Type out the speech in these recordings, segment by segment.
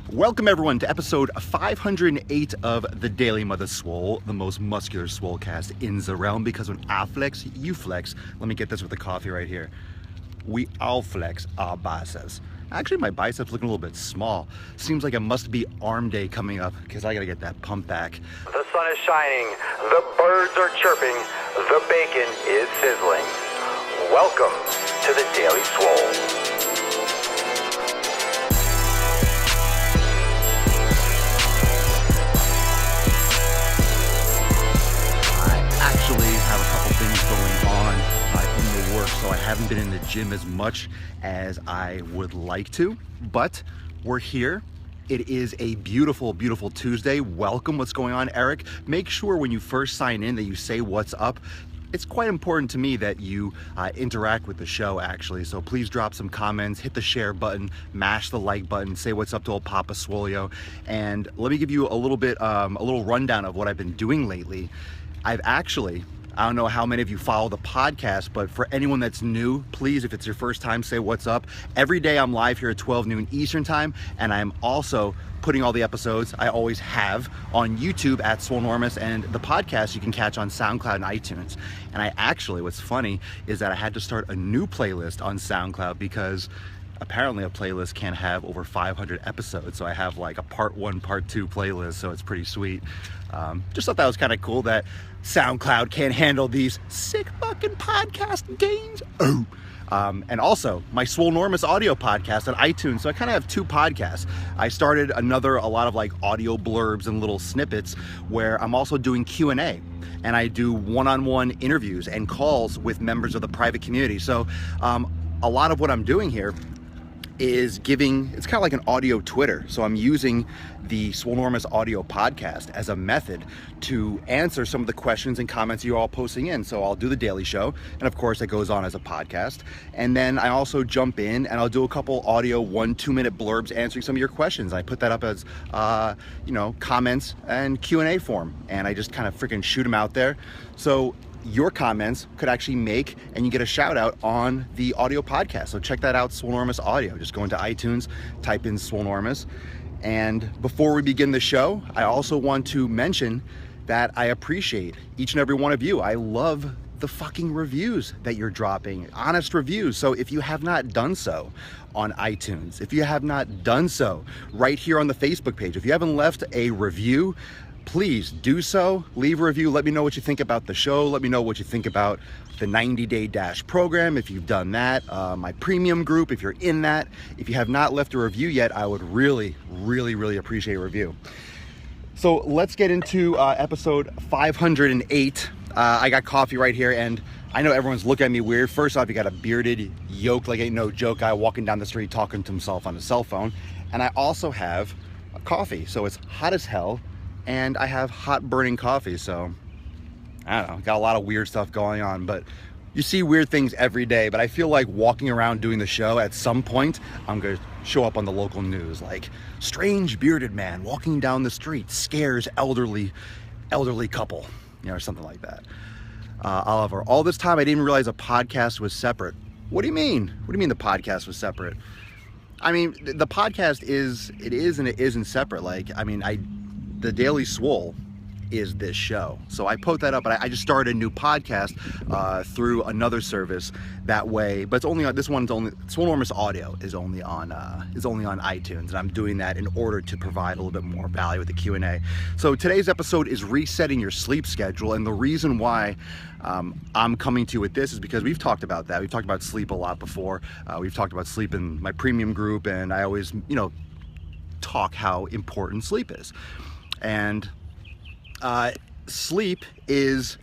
Welcome everyone to episode 508 of the Daily Mother Swole, the most muscular swolecast in the realm, because when I flex, you flex. Let me get this with the coffee right here. We all flex our biceps. Actually, my biceps looking a little bit small. Seems like it must be arm day coming up because I gotta get that pump back. The sun is shining, the birds are chirping, the bacon is sizzling. Welcome to the Daily Swole. Have a couple things going on in the work, so I haven't been in the gym as much as I would like to, but we're here. It is a beautiful, beautiful Tuesday. Welcome. What's going on, Eric? Make sure when you first sign in that you say what's up. It's quite important to me that you interact with the show, actually. So please drop some comments, hit the share button, mash the like button, say what's up to old Papa Swolio. And let me give you a little rundown of what I've been doing lately. I don't know how many of you follow the podcast, but for anyone that's new, please, if it's your first time, say what's up. Every day I'm live here at 12 noon Eastern time, and I'm also putting all the episodes I always have on YouTube at Swolenormous, and the podcast you can catch on SoundCloud and iTunes. And what's funny is that I had to start a new playlist on SoundCloud because apparently a playlist can't have over 500 episodes. So I have like a part 1, part 2 playlist. So it's pretty sweet. Just thought that was kind of cool that SoundCloud can't handle these sick fucking podcast gains. And also my Swolenormous audio podcast on iTunes. So I kind of have 2 podcasts. I started a lot of like audio blurbs and little snippets where I'm also doing Q&A. And I do one-on-one interviews and calls with members of the private community. So a lot of what I'm doing here is it's kind of like an audio Twitter. So I'm using the Swolenormous audio podcast as a method to answer some of the questions and comments you're all posting in. So I'll do the daily show, and of course it goes on as a podcast. And then I also jump in and I'll do a couple audio 1-2 minute blurbs answering some of your questions. I put that up as comments and Q&A form, and I just kind of freaking shoot them out there. So your comments could actually make, and you get a shout out on the audio podcast. So check that out, Swolenormous Audio. Just go into iTunes, type in Swolenormous. And before we begin the show, I also want to mention that I appreciate each and every one of you. I love the fucking reviews that you're dropping, honest reviews. So if you have not done so on iTunes, if you have not done so right here on the Facebook page, if you haven't left a review, please do so. Leave a review. Let me know what you think about the show. Let me know what you think about the 90-day Dash program, if you've done that. My premium group, if you're in that. If you have not left a review yet, I would really, really, really appreciate a review. So let's get into episode 508. I got coffee right here, and I know everyone's looking at me weird. First off, you got a bearded, yoked, like ain't no joke guy walking down the street talking to himself on his cell phone. And I also have a coffee. So it's hot as hell. And I have hot burning coffee, so I don't know, got a lot of weird stuff going on, but you see weird things every day. But I feel like walking around doing the show, at some point I'm gonna show up on the local news, like strange bearded man walking down the street scares elderly couple, or something like that. Oliver, all this time I didn't realize a podcast was separate. What do you mean? What do you mean the podcast was separate? I mean, the podcast is and it isn't separate. The Daily Swole is this show. So I put that up, but I just started a new podcast through another service that way. But it's only on this one's only Swolenormous Audio is only on iTunes, and I'm doing that in order to provide a little bit more value with the Q&A. So today's episode is resetting your sleep schedule, and the reason why I'm coming to you with this is because we've talked about that. We've talked about sleep a lot before. We've talked about sleep in my premium group, and I always talk how important sleep is. And sleep is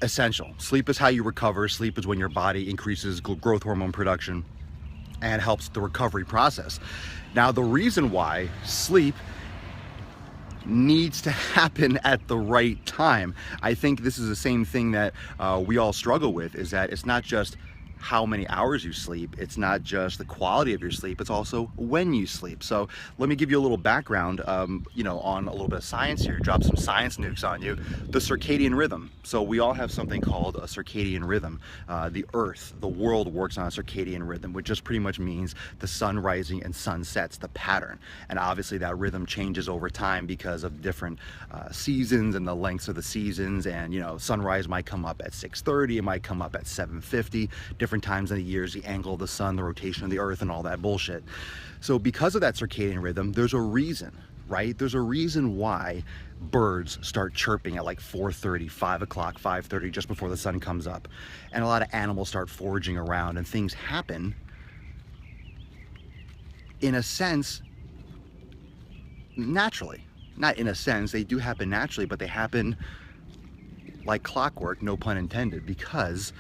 essential. Sleep is how you recover. Sleep is when your body increases growth hormone production and helps the recovery process. Now, the reason why sleep needs to happen at the right time, I think this is the same thing that we all struggle with, is that it's not just how many hours you sleep. It's not just the quality of your sleep, it's also when you sleep. So let me give you a little background, you know, on a little bit of science here, drop some science nukes on you. The circadian rhythm. So we all have something called a circadian rhythm. The earth, the world works on a circadian rhythm, which just pretty much means the sun rising and sun sets, the pattern. And obviously that rhythm changes over time because of different seasons and the lengths of the seasons. And, you know, sunrise might come up at 6:30, it might come up at 7:50, different times of the years, the angle of the sun, the rotation of the earth, and all that bullshit. So because of that circadian rhythm, there's a reason, right? There's a reason why birds start chirping at like 4:30, 5 o'clock, 5:30, just before the sun comes up. And a lot of animals start foraging around, and things happen, in a sense, naturally. Not in a sense, they do happen naturally, but they happen like clockwork, no pun intended, because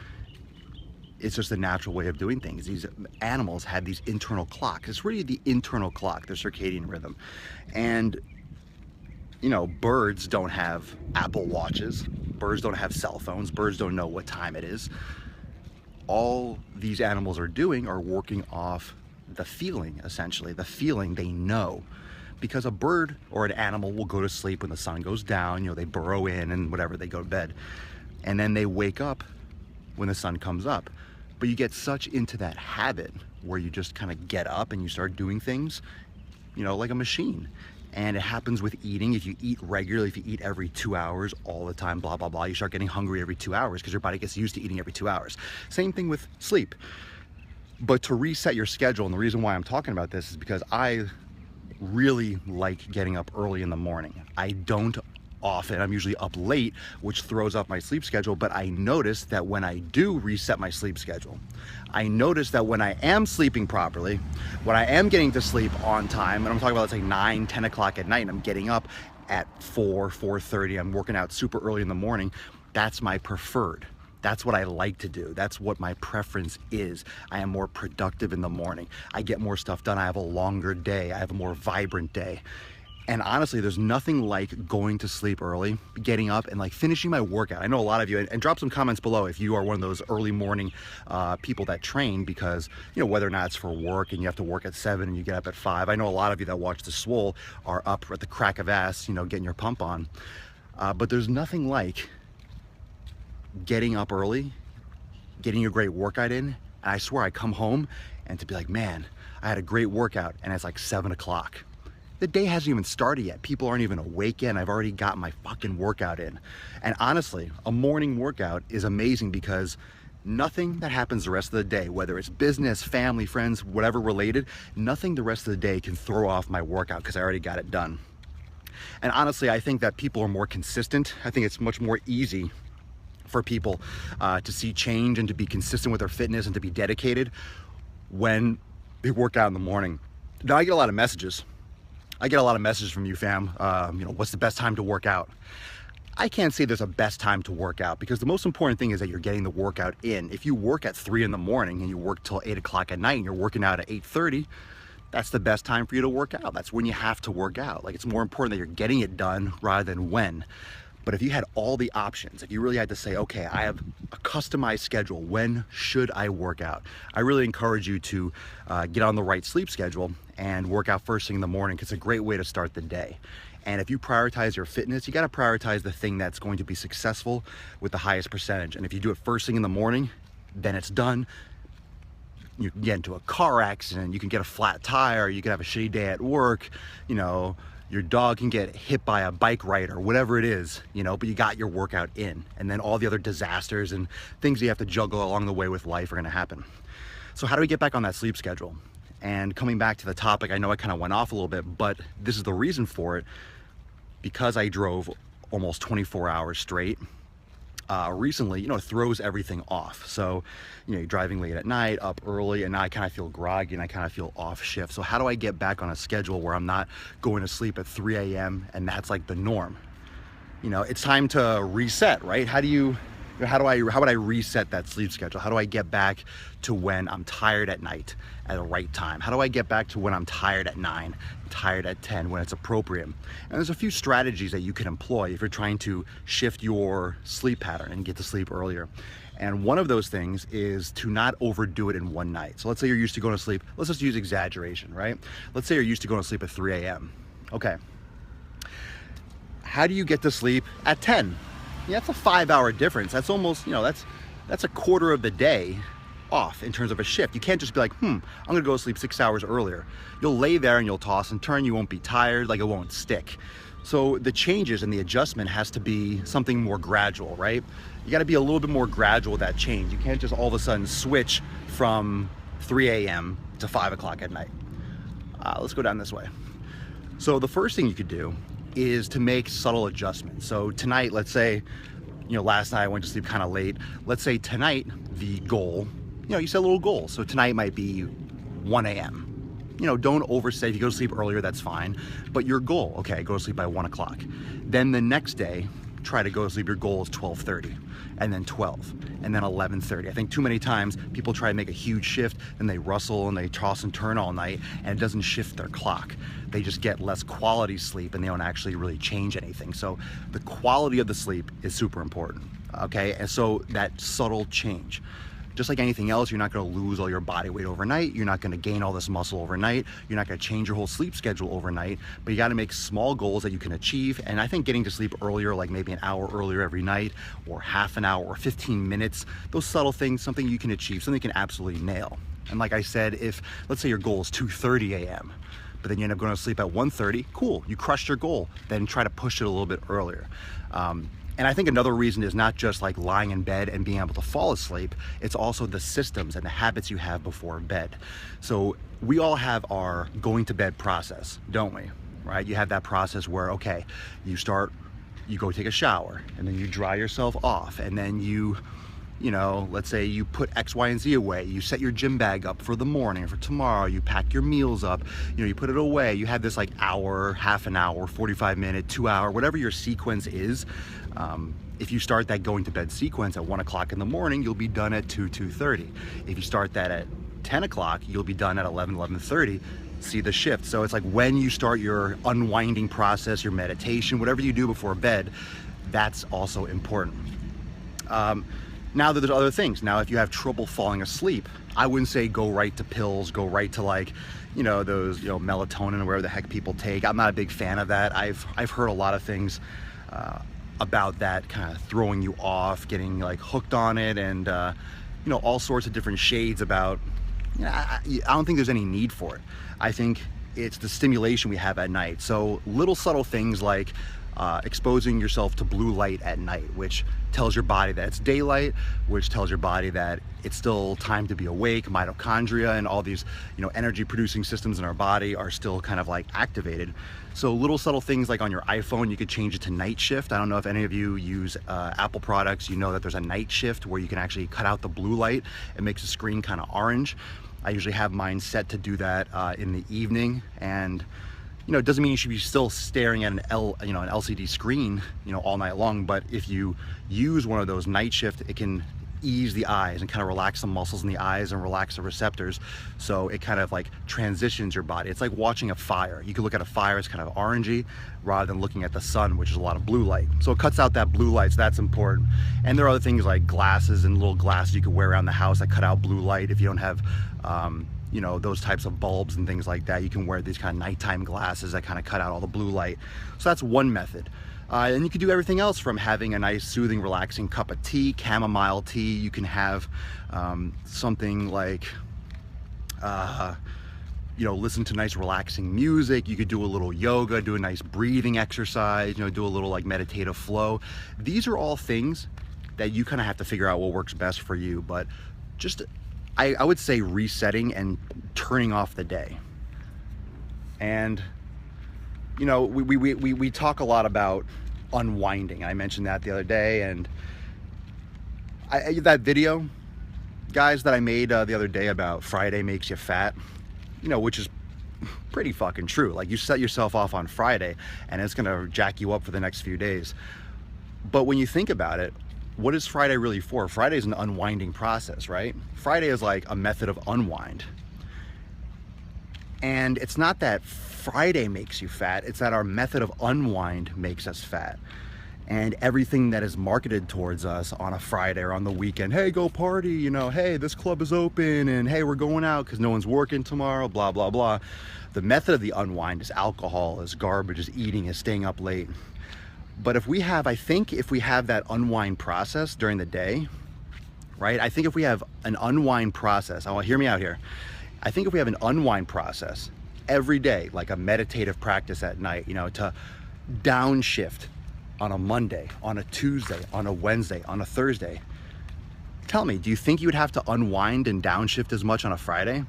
it's just a natural way of doing things. These animals have these internal clocks. It's really the internal clock, their circadian rhythm. And, you know, birds don't have Apple Watches. Birds don't have cell phones. Birds don't know what time it is. All these animals are doing are working off the feeling, essentially. The feeling they know. Because a bird or an animal will go to sleep when the sun goes down, you know, they burrow in and whatever, they go to bed. And then they wake up when the sun comes up. But you get such into that habit where you just kind of get up and you start doing things, you know, like a machine. And it happens with eating. If you eat regularly, if you eat every 2 hours all the time, blah, blah, blah, you start getting hungry every 2 hours because your body gets used to eating every 2 hours. Same thing with sleep. But to reset your schedule, and the reason why I'm talking about this is because I really like getting up early in the morning. I don't often. I'm usually up late, which throws off my sleep schedule, but I notice that when I do reset my sleep schedule, I notice that when I am sleeping properly, when I am getting to sleep on time, and I'm talking about, let's say 9, 10 o'clock at night, and I'm getting up at 4:30, I'm working out super early in the morning, that's my preferred. That's what I like to do. That's what my preference is. I am more productive in the morning. I get more stuff done. I have a longer day. I have a more vibrant day. And honestly, there's nothing like going to sleep early, getting up and like finishing my workout. I know a lot of you, and drop some comments below if you are one of those early morning people that train, because, you know, whether or not it's for work and you have to work at 7 and you get up at 5. I know a lot of you that watch the Swole are up at the crack of ass, you know, getting your pump on. But there's nothing like getting up early, getting a great workout in, and I swear I come home and to be like, man, I had a great workout, and it's like 7 o'clock. The day hasn't even started yet. People aren't even awake yet, and I've already got my fucking workout in. And honestly, a morning workout is amazing because nothing that happens the rest of the day, whether it's business, family, friends, whatever related, nothing the rest of the day can throw off my workout because I already got it done. And honestly, I think that people are more consistent. I think it's much more easy for people to see change and to be consistent with their fitness and to be dedicated when they work out in the morning. Now, I get a lot of messages. I get a lot of messages from you, fam. You know, what's the best time to work out? I can't say there's a best time to work out because the most important thing is that you're getting the workout in. If you work at 3 in the morning and you work till 8 o'clock at night and you're working out at 8:30, that's the best time for you to work out. That's when you have to work out. Like, it's more important that you're getting it done rather than when. But if you had all the options, if you really had to say, okay, I have a customized schedule, when should I work out? I really encourage you to get on the right sleep schedule and work out first thing in the morning, because it's a great way to start the day. And if you prioritize your fitness, you got to prioritize the thing that's going to be successful with the highest percentage. And if you do it first thing in the morning, then it's done. You can get into a car accident, you can get a flat tire, you can have a shitty day at work, you know, your dog can get hit by a bike rider, whatever it is, you know, but you got your workout in. And then all the other disasters and things you have to juggle along the way with life are going to happen. So how do we get back on that sleep schedule? And coming back to the topic, I know I kind of went off a little bit, but this is the reason for it. Because I drove almost 24 hours straight recently, you know, it throws everything off. So, you know, you're driving late at night, up early, and now I kind of feel groggy and I kind of feel off shift. So how do I get back on a schedule where I'm not going to sleep at 3 a.m. and that's like the norm? You know, it's time to reset, right? How would I reset that sleep schedule? How do I get back to when I'm tired at night at the right time? How do I get back to when I'm tired at 9, tired at 10, when it's appropriate? And there's a few strategies that you can employ if you're trying to shift your sleep pattern and get to sleep earlier. And one of those things is to not overdo it in one night. So let's say you're used to going to sleep, let's just use exaggeration, right? Let's say you're used to going to sleep at 3 a.m. Okay. How do you get to sleep at 10? Yeah, that's a 5-hour difference. That's almost, that's a quarter of the day off in terms of a shift. You can't just be like, I'm gonna go to sleep 6 hours earlier. You'll lay there and you'll toss and turn. You won't be tired, like it won't stick. So the changes and the adjustment has to be something more gradual, right? You gotta be a little bit more gradual with that change. You can't just all of a sudden switch from 3 a.m. to 5 o'clock at night. Let's go down this way. So the first thing you could do is to make subtle adjustments. So tonight, let's say, last night I went to sleep kind of late. Let's say tonight, the goal, you set a little goal. So tonight might be 1 a.m. Don't overstay. If you go to sleep earlier, that's fine. But your goal, okay, go to sleep by 1 o'clock. Then the next day, try to go to sleep. Your goal is 12:30, and then 12, and then 11:30. I think too many times people try to make a huge shift, and they rustle and they toss and turn all night, and it doesn't shift their clock. They just get less quality sleep, and they don't actually really change anything. So the quality of the sleep is super important, okay? And so that subtle change. Just like anything else, you're not gonna lose all your body weight overnight. You're not gonna gain all this muscle overnight. You're not gonna change your whole sleep schedule overnight, but you gotta make small goals that you can achieve. And I think getting to sleep earlier, like maybe an hour earlier every night, or half an hour, or 15 minutes, those subtle things, something you can achieve, something you can absolutely nail. And like I said, if, let's say your goal is 2:30 a.m., but then you end up going to sleep at 1:30, cool, you crushed your goal. Then try to push it a little bit earlier. And I think another reason is not just like lying in bed and being able to fall asleep, it's also the systems and the habits you have before bed. So we all have our going to bed process, don't we? Right? You have that process where, okay, you go take a shower, and then you dry yourself off, and then let's say you put X, Y, and Z away. You set your gym bag up for the morning, for tomorrow. You pack your meals up. You put it away. You have this like hour, half an hour, 45-minute, 2 hour, whatever your sequence is. If you start that going to bed sequence at 1 o'clock in the morning, you'll be done at 2:30. If you start that at 10 o'clock, you'll be done at 11:30. See the shift. So it's like when you start your unwinding process, your meditation, whatever you do before bed, that's also important. Now that there's other things. Now, if you have trouble falling asleep, I wouldn't say go right to pills, go right to like, those, melatonin or whatever the heck people take. I'm not a big fan of that. I've heard a lot of things about that kind of throwing you off, getting like hooked on it, and all sorts of different shades about. I don't think there's any need for it. I think it's the stimulation we have at night. So little subtle things like exposing yourself to blue light at night, which tells your body that it's daylight, which tells your body that it's still time to be awake. Mitochondria and all these, energy producing systems in our body are still kind of like activated. So little subtle things like on your iPhone, you could change it to night shift. I don't know if any of you use Apple products, that there's a night shift where you can actually cut out the blue light. It makes the screen kind of orange. I usually have mine set to do that in the evening, and it doesn't mean you should be still staring at an LCD screen, all night long. But if you use one of those night shift, it can ease the eyes and kind of relax the muscles in the eyes and relax the receptors. So it kind of like transitions your body. It's like watching a fire. You can look at a fire as kind of orangey rather than looking at the sun, which is a lot of blue light. So it cuts out that blue light, so that's important. And there are other things like glasses and little glasses you can wear around the house that cut out blue light. If you don't have those types of bulbs and things like that, you can wear these kind of nighttime glasses that kind of cut out all the blue light. So that's one method. And you can do everything else from having a nice, soothing, relaxing cup of tea, chamomile tea. You can have something like, listen to nice, relaxing music. You could do a little yoga, do a nice breathing exercise, do a little like meditative flow. These are all things that you kind of have to figure out what works best for you. But just I would say resetting and turning off the day. And we talk a lot about unwinding. I mentioned that the other day, and that video, guys, that I made the other day about Friday makes you fat, which is pretty fucking true. Like, you set yourself off on Friday and it's gonna jack you up for the next few days. But when you think about it, what is Friday really for? Friday is an unwinding process, right? Friday is like a method of unwind. And it's not that Friday makes you fat, it's that our method of unwind makes us fat. and everything that is marketed towards us on a Friday or on the weekend. Hey, go party, you know, hey, this club is open, and hey, we're going out because no one's working tomorrow, blah, blah, blah. The method of the unwind is alcohol, is garbage, is eating, is staying up late. But if we have, I think if we have that unwind process during the day, right? I think if we have an unwind process, hear me out here. I think if we have an unwind process every day, like a meditative practice at night, you know, to downshift on a Monday, on a Tuesday, on a Wednesday, on a Thursday. Tell me, do you think you would have to unwind and downshift as much on a Friday?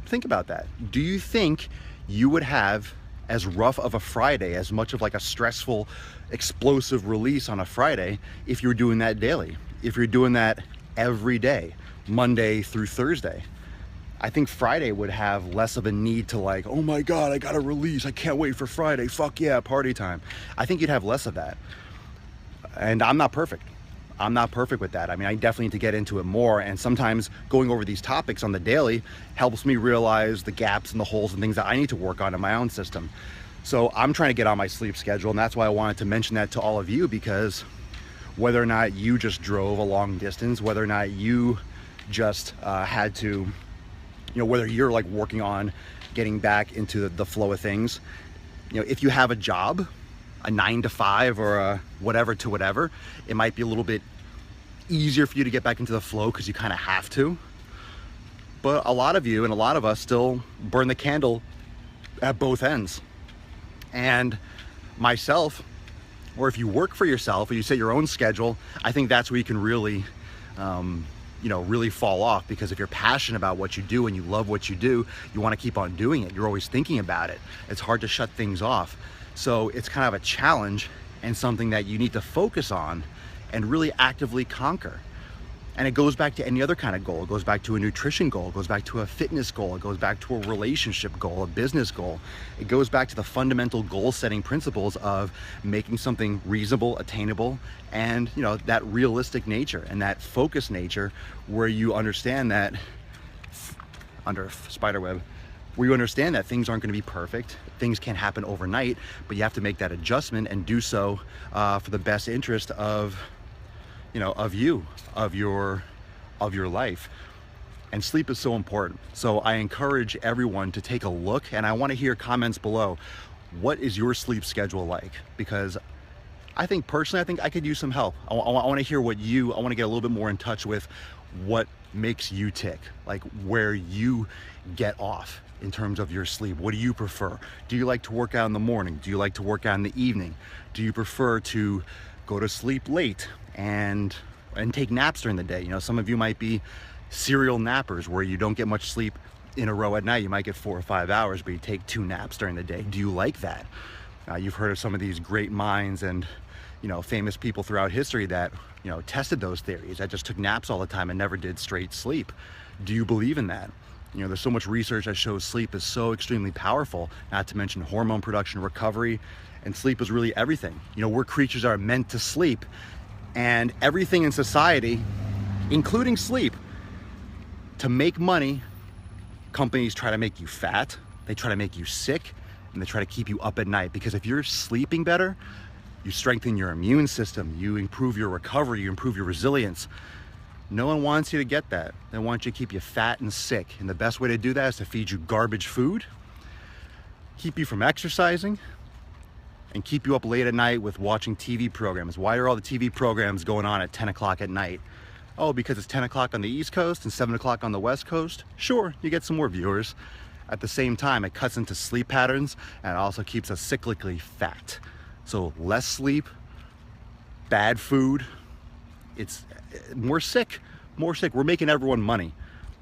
Think about that. Do you think you would have as rough of a Friday, as much of like a stressful, explosive release on a Friday if you were doing that daily? If you're doing that every day, Monday through Thursday? I think Friday would have less of a need to like, oh my God, I gotta release. I can't wait for Friday. Fuck yeah, party time. I think you'd have less of that. And I'm not perfect. I'm not perfect with that. I mean, I definitely need to get into it more. And sometimes going over these topics on the daily helps me realize the gaps and the holes and things that I need to work on in my own system. So I'm trying to get on my sleep schedule. And that's why I wanted to mention that to all of you, because whether or not you just drove a long distance, whether or not you just had to, you know, whether you're like working on getting back into the flow of things, you know, if you have a job, a 9 to 5 or a whatever to whatever, it might be a little bit easier for you to get back into the flow because you kind of have to. But a lot of you and a lot of us still burn the candle at both ends. And myself, or if you work for yourself or you set your own schedule, I think that's where you can really you know, really fall off, because if you're passionate about what you do and you love what you do, you want to keep on doing it. You're always thinking about it. It's hard to shut things off. So it's kind of a challenge and something that you need to focus on and really actively conquer. And it goes back to any other kind of goal. It goes back to a nutrition goal. It goes back to a fitness goal. It goes back to a relationship goal, a business goal. It goes back to the fundamental goal setting principles of making something reasonable, attainable, and, you know, that realistic nature and that focused nature where you understand that under spiderweb, where you understand that things aren't going to be perfect. Things can't happen overnight, but you have to make that adjustment and do so for the best interest of, you know, of you, of your life. And sleep is so important. So I encourage everyone to take a look, and I want to hear comments below. What is your sleep schedule like? Because I think personally, I think I could use some help. I want to hear what I want to get a little bit more in touch with what makes you tick, like where you get off in terms of your sleep. What do you prefer? Do you like to work out in the morning? Do you like to work out in the evening? Do you prefer to go to sleep late and take naps during the day? You know, some of you might be serial nappers where you don't get much sleep in a row at night. You might get 4 or 5 hours, but you take 2 naps during the day. Do you like that? You've heard of some of these great minds and, you know, famous people throughout history that, you know, tested those theories, that just took naps all the time and never did straight sleep. Do you believe in that? You know, there's so much research that shows sleep is so extremely powerful, not to mention hormone production, recovery, and sleep is really everything. You know, we're creatures that are meant to sleep, and everything in society, including sleep, to make money, companies try to make you fat, they try to make you sick, and they try to keep you up at night. Because if you're sleeping better, you strengthen your immune system, you improve your recovery, you improve your resilience. No one wants you to get that. They want you to keep you fat and sick. And the best way to do that is to feed you garbage food, keep you from exercising, and keep you up late at night with watching TV programs. Why are all the TV programs going on at 10 o'clock at night? Oh, because it's 10 o'clock on the East Coast and 7 o'clock on the West Coast? Sure, you get some more viewers. At the same time, it cuts into sleep patterns and it also keeps us cyclically fat. So less sleep, bad food, it's more sick. We're making everyone money.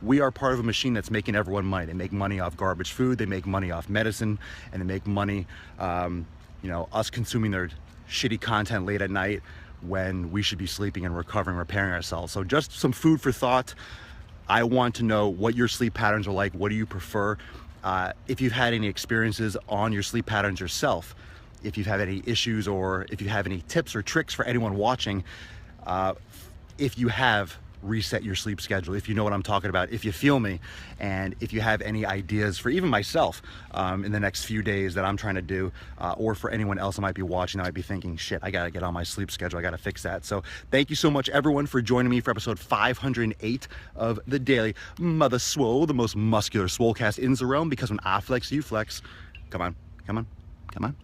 We are part of a machine that's making everyone money. They make money off garbage food, they make money off medicine, and they make money, you know, us consuming their shitty content late at night when we should be sleeping and recovering, repairing ourselves. So just some food for thought. I want to know what your sleep patterns are like. What do you prefer? If you've had any experiences on your sleep patterns yourself, if you've had any issues, or if you have any tips or tricks for anyone watching, if you have reset your sleep schedule, if you know what I'm talking about, if you feel me, and if you have any ideas for even myself in the next few days that I'm trying to do, or for anyone else that might be watching that might be thinking, shit, I gotta get on my sleep schedule, I gotta fix that. So thank you so much everyone for joining me for episode 508 of the Daily Mother Swole, the most muscular swolecast in the realm, because when I flex, you flex. Come on, come on, come on.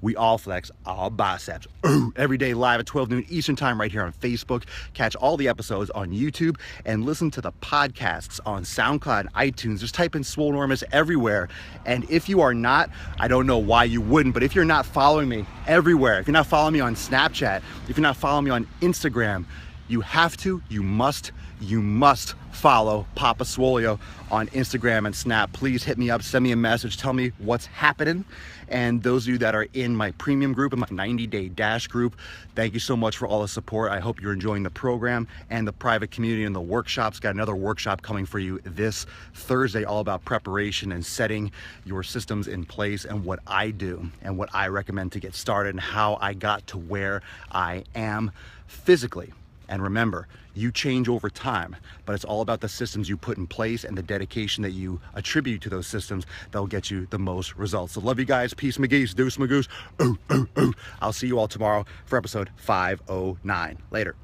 We all flex our biceps. Ooh, every day live at 12 noon Eastern time right here on Facebook. Catch all the episodes on YouTube and listen to the podcasts on SoundCloud, iTunes. Just type in Swolenormous everywhere. And if you are not, I don't know why you wouldn't, but if you're not following me everywhere, if you're not following me on Snapchat, if you're not following me on Instagram, you have to, you must follow Papa Swolio on Instagram and Snap. Please hit me up, send me a message, tell me what's happening. And those of you that are in my premium group, in my 90-day dash group, thank you so much for all the support. I hope you're enjoying the program and the private community and the workshops. Got another workshop coming for you this Thursday, all about preparation and setting your systems in place, and what I do and what I recommend to get started, and how I got to where I am physically. And remember, you change over time, but it's all about the systems you put in place and the dedication that you attribute to those systems that will get you the most results. So love you guys. Peace, McGee's. Deuce, Magoose. Ooh, ooh, ooh. I'll see you all tomorrow for episode 509. Later.